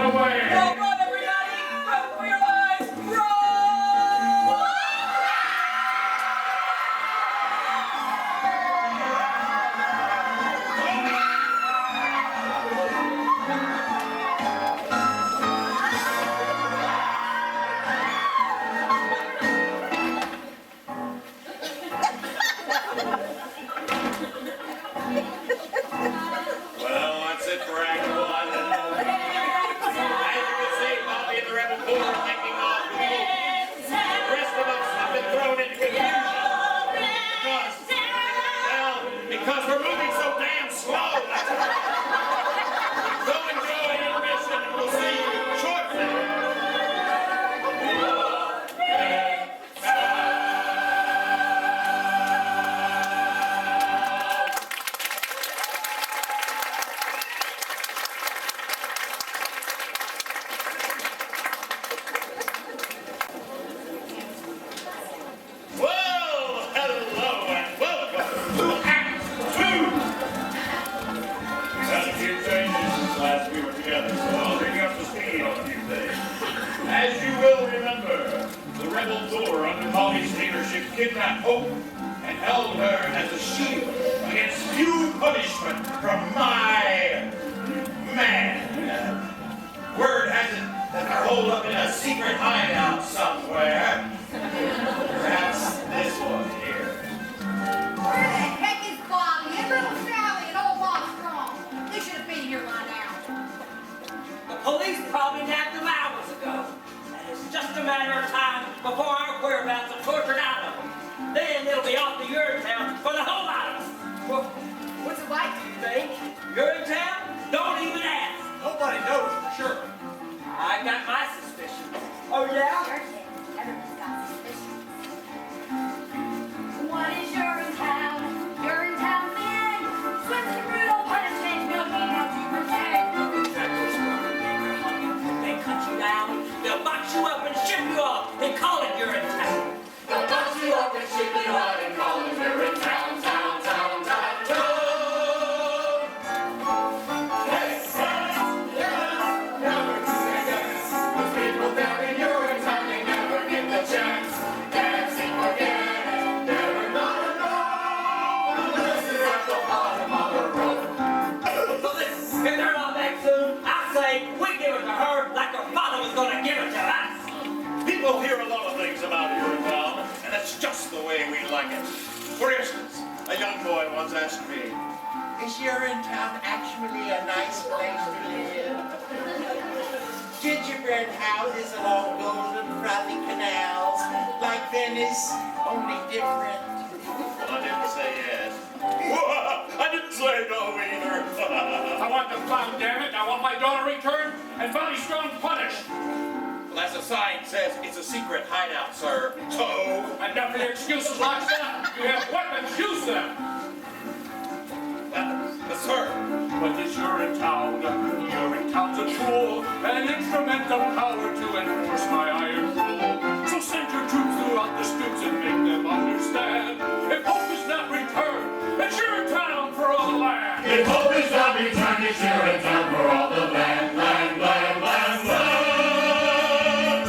away. Run, everybody! Run for your lives! Run! Well, that's it for Act 1. As you can see, Bobby and the Rebel Corps are taking off with you. The rest of us have been thrown into confusion. Because we're moving so damn slow. That's why. So enjoy intermission and we'll see you shortly. Well, hello and welcome to Act 2! Had a few changes since last we were together, so I'll bring you up to speed on a few things. As you will remember, the rebel Thor under Polly's leadership kidnapped Hope and held her as a shield against due punishment from my man. Word has it that they're holed up in a secret hideout somewhere. Perhaps this one here. Where the heck is Bobby and little Sally and old Bob Strong? They should have been here by now. The police probably nabbed them hours ago. And it's just a matter of time before our whereabouts are tortured out of them. Then they'll be off to Urinetown for the whole lot of us. Well, What's it like, do you think? Urinetown? Don't even ask. Nobody knows for sure. I got my suspicions. Oh, yeah? Sure thing. Everyone's got suspicions. What is Urinetown? Urinetown man. Swims to brutal punishment. No need how to protect. They cut you down, they'll box you up and ship you off and call it Urinetown. They'll box you up and ship you out and call it Urinetown, town, town, town, town. Yes, yes, never do they dance. Those people down in Urinetown, they never get the chance. Dancing again, never gonna know. This is at the bottom of the road. So listen, if they're not back soon, I say we give it to her like her father was gonna give it to us. People hear a lot of things about Urinetown, and that's just the way we like it. For instance, a young boy once asked me, "Is Urinetown actually a nice place to live? Gingerbread houses along golden frothy canals, like Venice, only different." Well, I didn't say yes. I didn't say no either. I want them found, damn it. I want my daughter returned and Bonnie Strong punished. Well, as the sign says, it's a secret hideout, sir. So, Enough of your excuses, Lockstep. You have weapons, use them. sir. But this Urinetown, Urinetown's a tool, an instrument of power to enforce my iron rule. So send your troops throughout the streets and make them understand. If hope is not returned, it's Urinetown for all the land. If hope is not returned, it's Urinetown for all the land, land, land, land, land.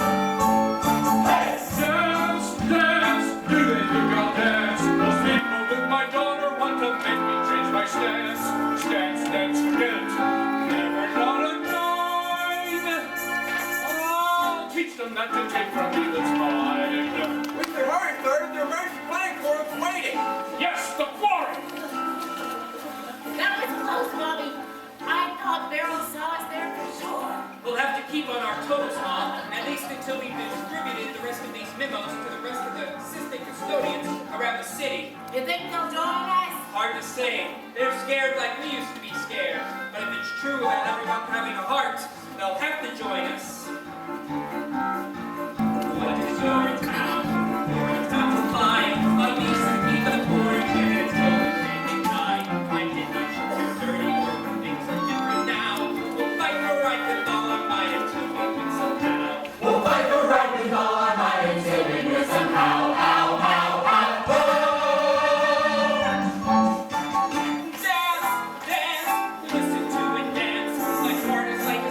Dance, dance, do they think I'll dance? Those people with my daughter want to make me change my stance. Dance, dance, forget it. Never gonna join. I'll teach them not to take from me what's mine. We should hurry, sir. The emergency planning corps is waiting. Yes, the quarry! That was close, Bobby. I thought Beryl saw us there for sure. We'll have to keep on our toes, Mom, at least until we've distributed the rest of these memos to the rest of the assistant custodians around the city. You think they'll join us? Hard to say. They're scared like we used to be scared. But if it's true about everyone having a heart, they'll have to join us. What is your town? Your town's fine. My niece and me, the poor kids, don't die. I did not shoot your dirty work. Things are different now. We'll fight for right with all our might until we win somehow. We'll fight for right with all our might until we win somehow. Ow, ow, ow, Dance, dance, listen to it dance. Like hard as like a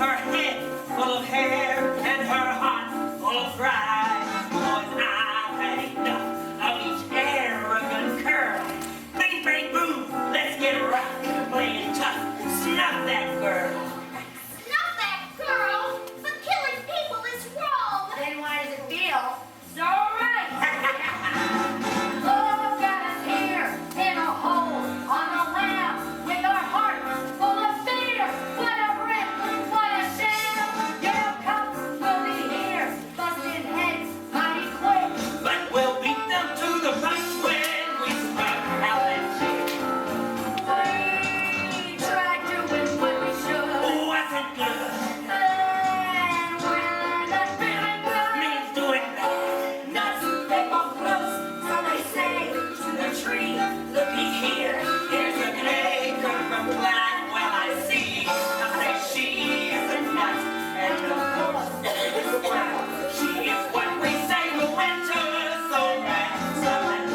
her head full of hair and her heart full of pride. Boys, I've had enough of each arrogant curl. Bing, bang, boom, let's get rock, playing tough. Snuff that girl. Not that girl, but killing people is wrong. Then why does it feel so right? Oh, got us here in a hole on the lamb with our hearts full of fear. What a rip, what a sham. Your cops will be here, busting heads mighty quick. But we'll beat them to the punch when we smack out that shit. We tried doing what we should. Wasn't good. And we're not feeling good. Means doing bad. Nuts, they both close, so they say to the tree. Looky here, here's a acre from black. Well, I see. I say she is a nut, and of course, well, she is what we say the winter so bad. So that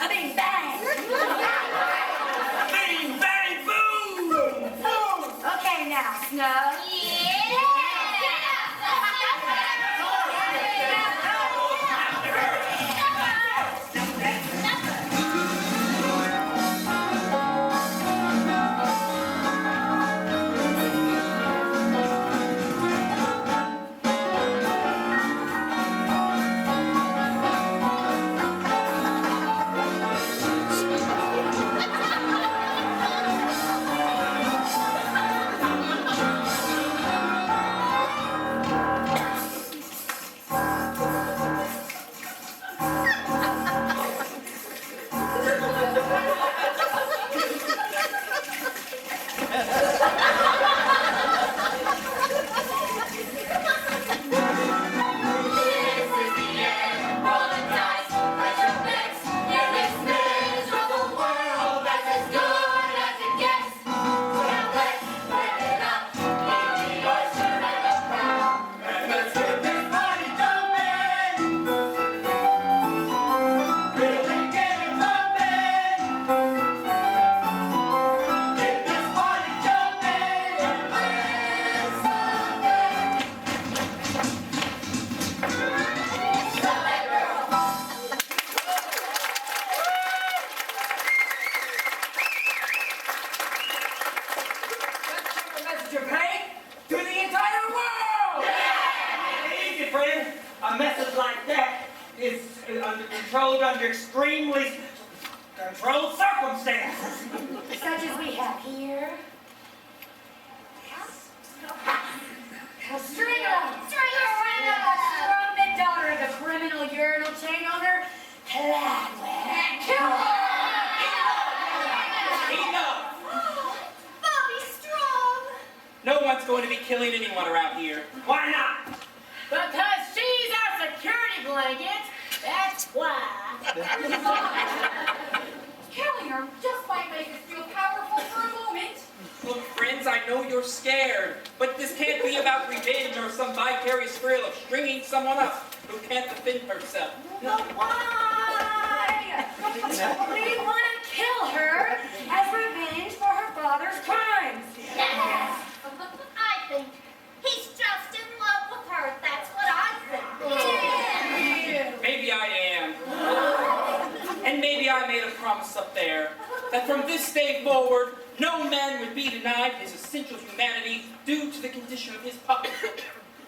I mean, bang. bing, bang, boom! Okay, now, Snow. To the entire world! Easy, friend. A message like that is controlled under extremely controlled circumstances. Such as we have here. String of a strumpet daughter of the criminal urinal chain owner, Gladwell. Kill her! Enough! Bobby Strong! No one's going to be killing anyone around here. Why not? Because she's our security blanket. That's why. Killing her just might make us feel powerful for a moment. Look, friends, I know you're scared, but this can't be about revenge or some vicarious thrill of stringing someone up who can't defend herself. But why? We want to kill her as revenge for her father's crimes. Yes. I think he's just in love with her. That's what I think. Maybe I am. And maybe I made a promise up there that from this day forward, no man would be denied his essential humanity due to the condition of his puppet.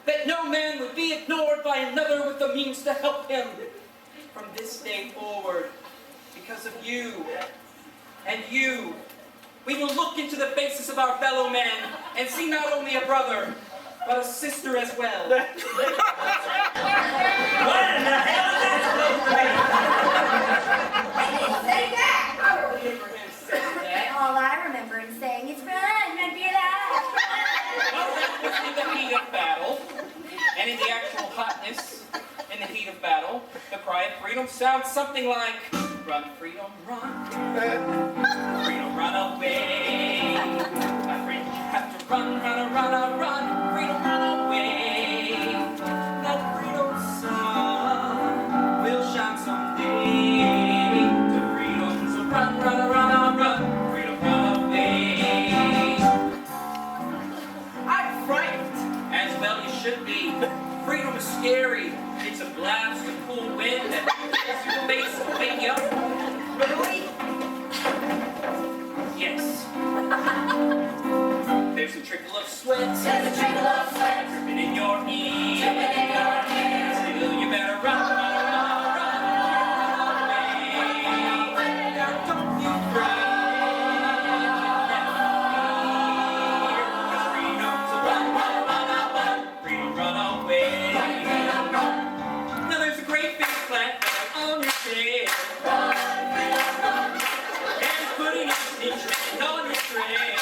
That no man would be ignored by another with the means to help him. From this day forward, because of you and you, we will look into the faces of our fellow men and see not only a brother, but a sister as well. What in the hell is that supposed to be? I didn't say that. I don't remember him saying that. All I remember him saying is run, be alive. Well, that was in the heat of battle, and in the actual hotness, in the heat of battle, the cry of freedom sounds something like, run, freedom, run. Freedom, run away. My friend, you have to run, run. Freedom, run away. That freedom sun will scary. It's a blast of cool wind that hits your face and wake you up. Really? Yes. There's a trickle of sweat. There's a trickle of sweat Dripping in your ear. dripping in your ears. Still, you better run, run, run, run away. Now don't you fret. Freedom's a run, run, run, run. Freedom, run away. Now there's a great big flat bag on your tail. And it's putting its sneak on your trail.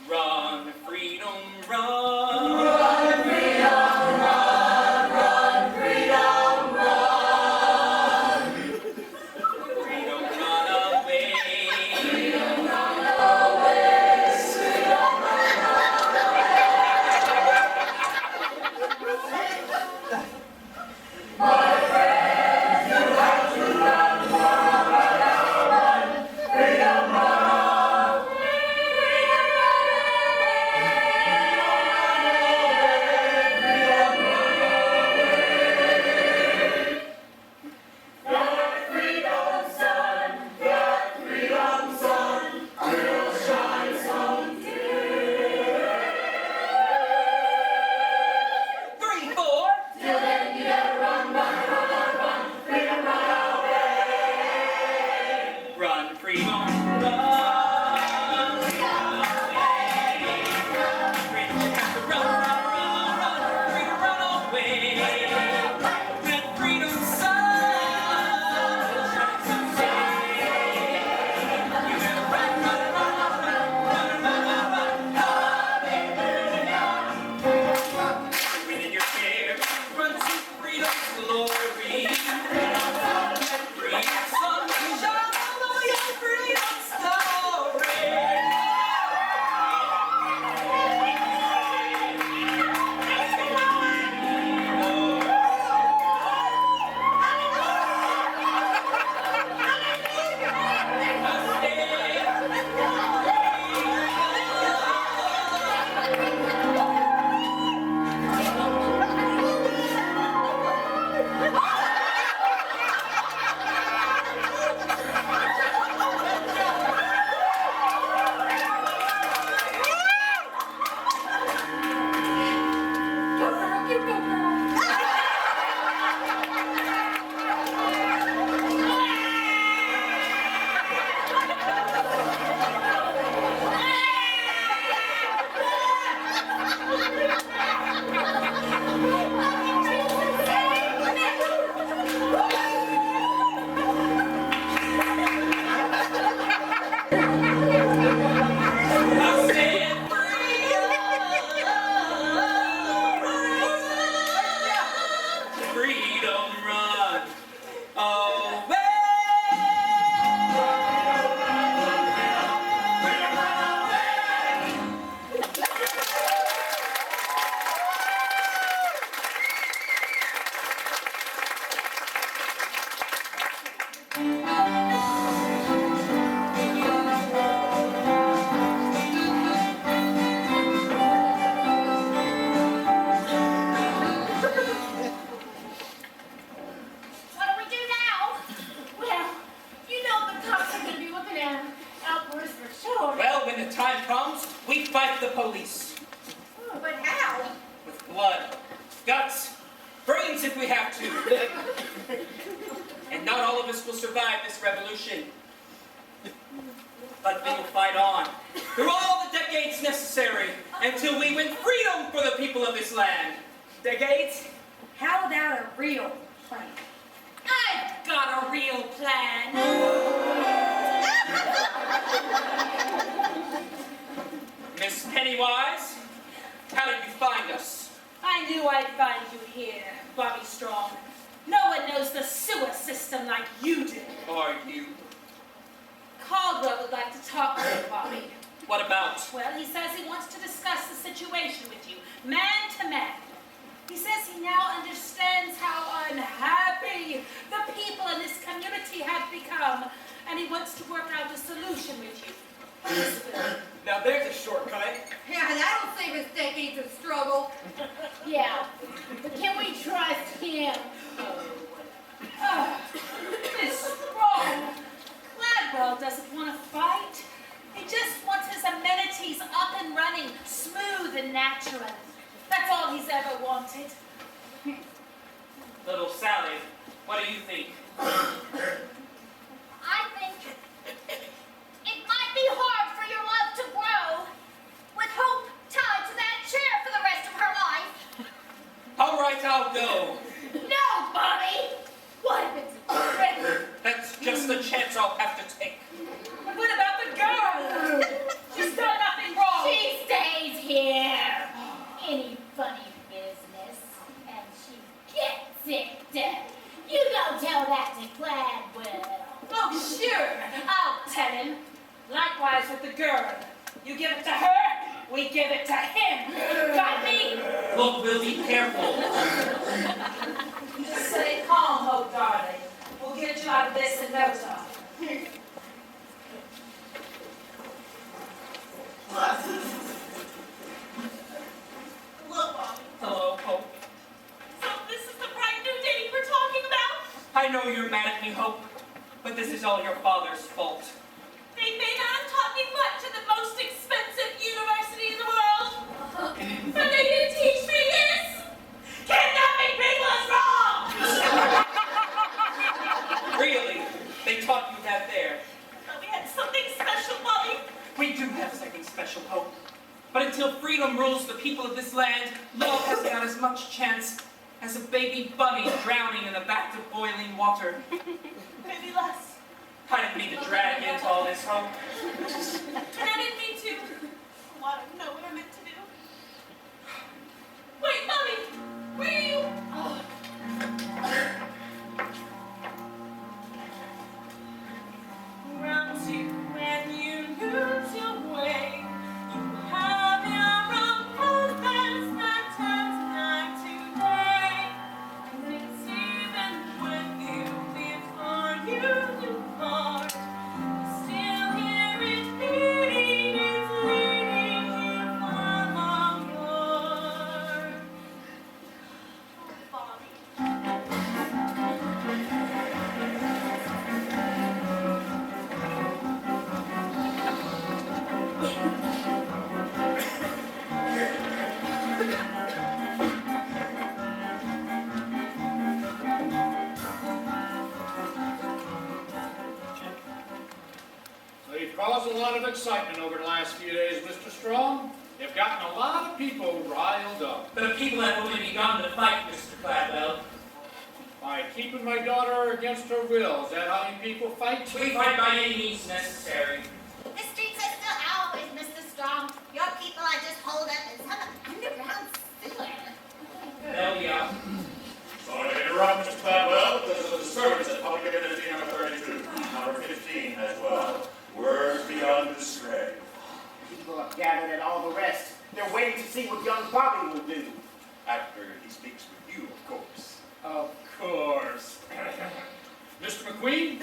Run, freedom, run. Run, freedom, run, run, freedom, run. Freedom, run away. Freedom, run away. Freedom, run away. My friends, you have to run, run, run, freedom, run away. Three, four. Till then, you gotta run, run, run, run, run, freedom, run away. Run, freedom, run. Freedom, have to run, run, run, run. Freedom, run away. Let freedom's sun shine someday. You better run, run, run, run, run, run, run, run. Wind in your hair, run to freedom's glory. Let freedom's sun shine over your freedom story. I said freedom, run away. What do we do now? Well, you know the cops are gonna be looking at him outdoors for sure. Well, when the time comes, we fight the police. But how? With blood, guts, brains if we have to. And not all of us will survive this revolution. But we will fight on through all the decades necessary until we win freedom for the people of this land. Decades? How about a real plan? I've got a real plan. Miss Pennywise, how did you find us? I knew I'd find you here, Bobby Strong. No one knows the sewer system like you do. Are you? Caldwell would like to talk to you, Bobby. What about? Well, he says he wants to discuss the situation with you, man to man. He says he now understands how unhappy the people in this community have become, and he wants to work out a solution with you. Now there's a shortcut. Yeah, that'll save us decades of struggle. Yeah, but can we trust him? Miss Strong, Gladwell doesn't want to fight. He just wants his amenities up and running, smooth and natural. That's all he's ever wanted. Little Sally, what do you think? I think it might be hard for your love to grow with hope tied to that chair for the rest of her life. All right, I'll go. No, Bobby! What if it's a trick? That's just the chance I'll have to take. But what about the girl? She's done nothing wrong. She stays here. Any funny business, and she gets it done. You go tell that to Gladwell. Oh, sure. I'll tell him. Likewise with the girl. You give it to her, we give it to him. Got me? Look, we'll be careful. Just stay calm, Hope, darling. We'll get you out of this in no time. Hello, Bobby. Hello, Hope. So this is the bright new day we're talking about? I know you're mad at me, Hope, but this is all your father's fault. They may not have taught me much at the most expensive university in the world, but they did teach me this. Kidnapping people is wrong! Really? They taught you that there? But we had something special, Bobby. We do have something special, Hope. But until freedom rules the people of this land, love has got as much chance as a baby bunny drowning in a vat of boiling water. Maybe less. I didn't mean to drag you into all this, Hope. And I didn't mean to. Oh, I don't know what I meant to do. Wait, Bobby! Where are you? Around you when you lose your way. You have your own purpose that turns night to day. And it's even when you before you depart. Still hear it beating, it's leading you far onward. Oh, Bobby. So you've caused a lot of excitement over the last few days, Mr. Strong. You've gotten a lot of people riled up. The people have only begun to fight, Mr. Gladwell. By keeping my daughter against her will, is that how you people fight? We fight by any means necessary. The streets are still ours, Mr. Strong. Your people are just holed up in some underground sewer. There we are. Sorry to interrupt, Mr. Gladwell, this is a disturbance at public amenity number 32, number 15 as well. Words beyond describe. People have gathered and all the rest. They're waiting to see what young Bobby will do. After he speaks with you, of course. Of course. Mr. McQueen?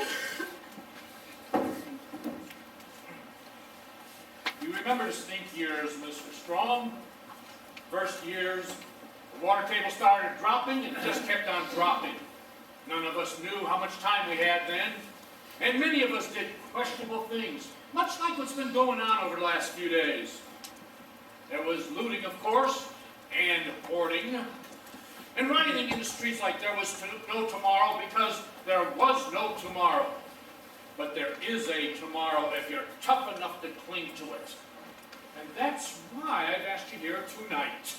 You remember distinct years, Mr. Strong? First years, the water table started dropping and it just kept on dropping. None of us knew how much time we had then, and many of us did questionable things, much like what's been going on over the last few days. There was looting, of course, and hoarding, and rioting in the streets like there was no tomorrow because there was no tomorrow. But there is a tomorrow if you're tough enough to cling to it. And that's why I've asked you here tonight.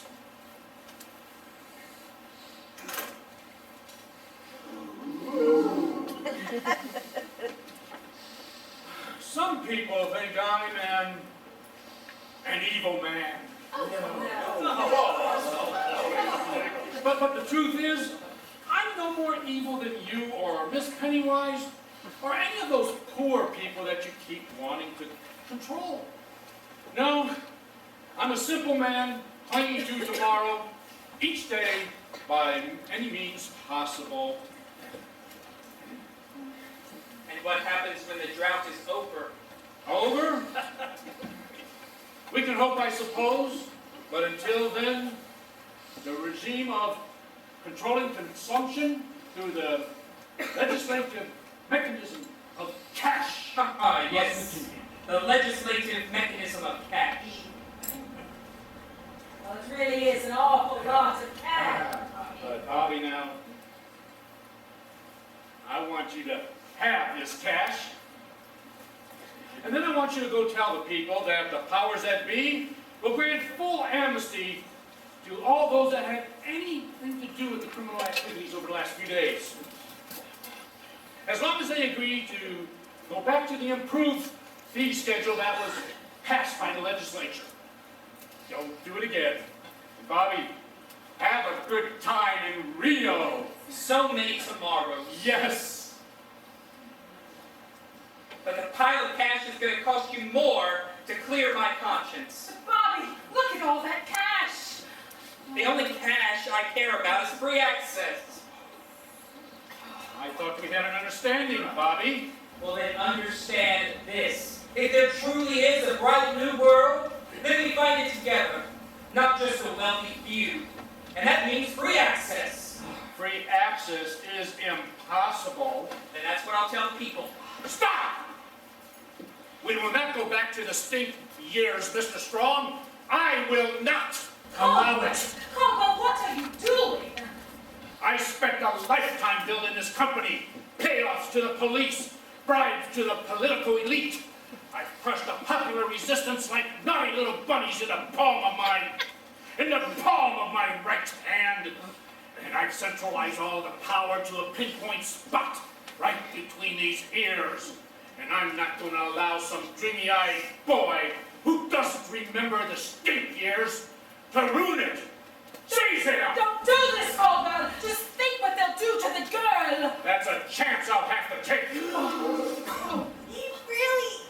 Some people think I'm an evil man. But the truth is, I'm no more evil than you or Miss Pennywise or any of those poor people that you keep wanting to control. No, I'm a simple man clinging to tomorrow, each day by any means possible. And what happens when the drought is over? Over? We can hope, I suppose, but until then, the regime of controlling consumption through the legislative mechanism of cash. Yes, the legislative mechanism of cash. Well, it really is an awful lot of cash. But Bobby, now, I want you to have this cash. And then I want you to go tell the people that the powers that be will grant full amnesty to all those that had anything to do with the criminal activities over the last few days. As long as they agree to go back to the improved fee schedule that was passed by the legislature. Don't do it again. And Bobby, have a good time in Rio. So many tomorrows. Yes. But the pile of cash is going to cost you more to clear my conscience. But Bobby, look at all that cash. The only cash I care about is free access. I thought we had an understanding, Bobby. Well, then understand this. If there truly is a bright new world, then we find it together. Not just a wealthy few. And that means free access. Free access is impossible. And that's what I'll tell people. Stop! We will not go back to the stink years, Mr. Strong. I will not allow it. But what are you doing? I spent a lifetime building this company. Payoffs to the police, bribes to the political elite. I've crushed the popular resistance like naughty little bunnies in the palm of my right hand. And I've centralized all the power to a pinpoint spot right between these ears. And I'm not going to allow some dreamy-eyed boy who doesn't remember the stink years to ruin it. Seize him! Don't do this, Holger. Just think what they'll do to the girl. That's a chance I'll have to take. He really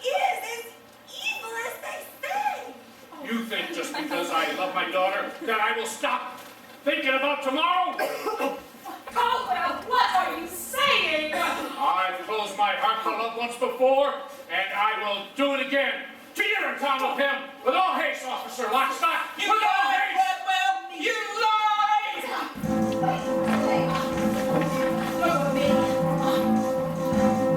is as evil as they say. You think just because I love my daughter that I will stop thinking about tomorrow? Caldwell, what are you saying? I've closed my heart to love once before, and I will do it again. To Urinetown with him, with all haste, Officer Lockstock. You with all lied, haste. Redwell! You lied! Look at me.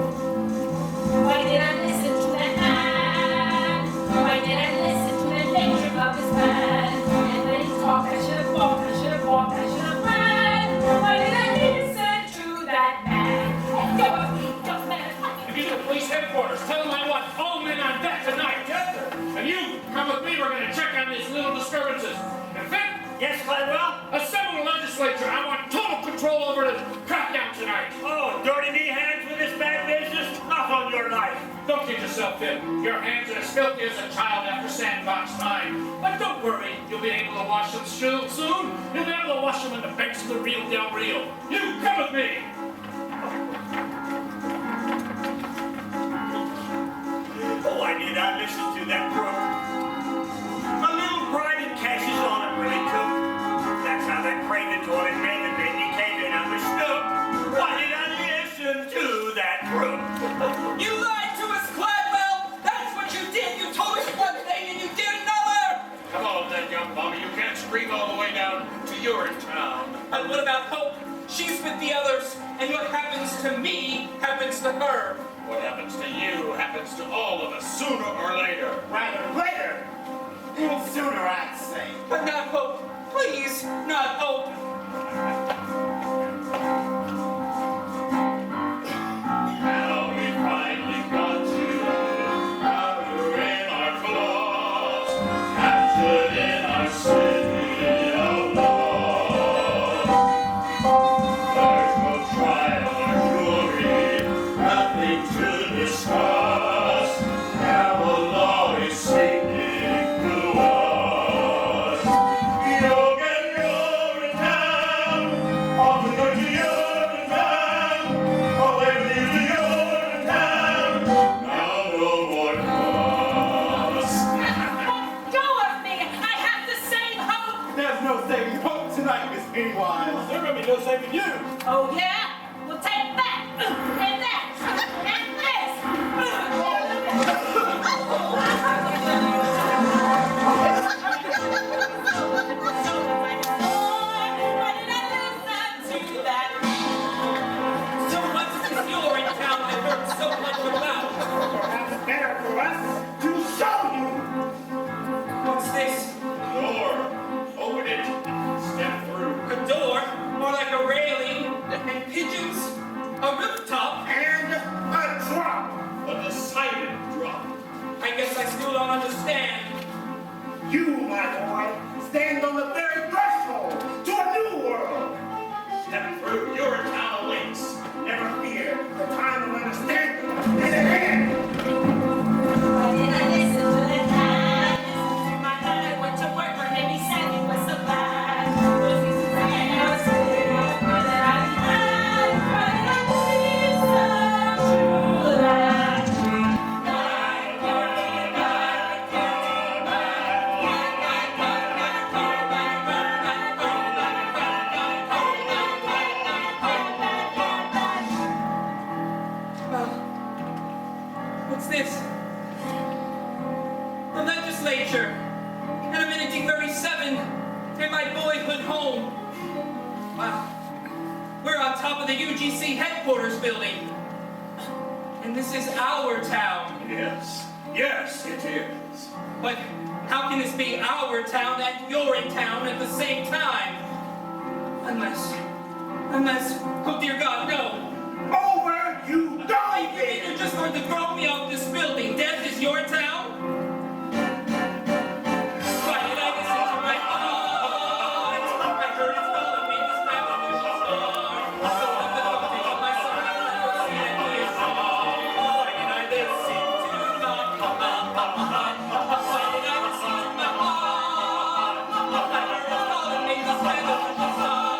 Why did I listen to that man? Why did I listen to the nature of his man? And when he talked, I should have walked, I should have walked, I should have ran. Why did I listen to that man? Let go of me, young man. If you to police headquarters, tell them I want all men on deck tonight. And you, come with me, we're going to check on these little disturbances. And Vic, Yes, Cladwell? assemble the legislature. I want total control over the crackdown tonight. Oh, dirty knee hands with this bad business? Off on your life. Don't kid yourself, Vic. Your hands are as filthy as a child after sandbox time. But don't worry, you'll be able to wash them soon. You'll be able to wash them in the banks of the Rio del Rio. You, come with me. Oh, I did not listen to that crook. A little pride and cash is all it really took. That's how that craven toilet man that made me cave in. I mistook. Why did I listen to that crook? You lied to us, Cladwell! That's what you did! You told us one thing and you did another! Come on then, young Bobby. You can't scream all the way down to Urinetown. And what about Hope? She's with the others, and what happens to me happens to her. What happens to you happens to all of us sooner or later. Rather later. Even sooner, I'd say. But not Hope. Please, not Hope. Now we finally got to powder in our claws, captured in our city of laws. There's no trial or jury, nothing to discuss. Now the law is sinking through us. You'll get your town, off the go to your town. Oh, baby, your town. Now no more fuss. Let go of me. I have the same hope. There's no saving hope tonight, What's this? The legislature, and Amenity 37, and my boyhood home. Wow. We're on top of the UGC headquarters building. And this is our town. Yes. Yes, it is. But how can this be our town and you're in town at the same time? Unless, oh dear God, no. Over you go, You mean you're just going to throw me off this building? Death is your town? Why did I listen to my heart? I heard it's calling me this revolution star. So I'm the voltage of my soul. And he is wrong. Why did I listen to my heart? Why did I listen to my heart? I heard it's calling me this revolution star.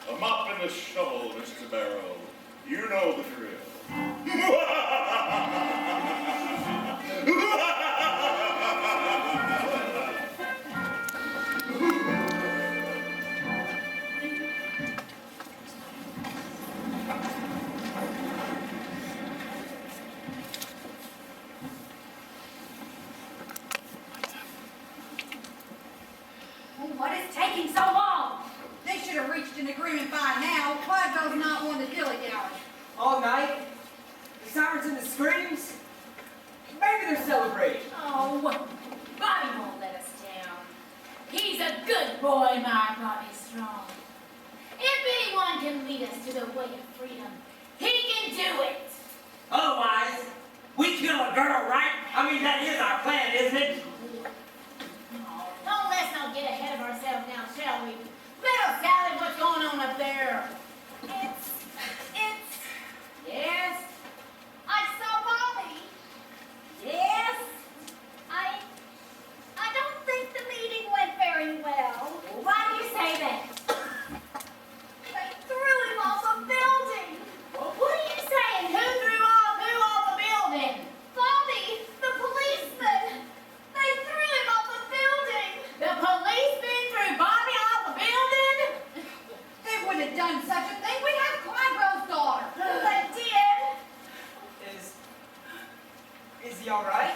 A mop and a shovel, Mr. Barrow. You know the drill. What is taking so long? They should have reached an agreement by now. Cladwell's not one to dilly-dally. All night? The sirens and the screams? Maybe they're celebrating. Oh, Bobby won't let us down. He's a good boy, my Bobby's strong. If anyone can lead us to the way of freedom, he can do it. Otherwise, we kill a girl, right? I mean, that is our plan, isn't it? Oh, let's not get ahead of ourselves now, shall we? Little Sally, what's going on up there? Yes? I saw Bobby. Yes? I don't think the meeting went very well. Why do you say that? They threw him off a building. What are you saying? Who threw off the building? Bobby, the policeman. They threw him off a building. The policeman threw Bobby off the building? They wouldn't have done such a thing. We have Cladwell's daughter. They did. Is he all right?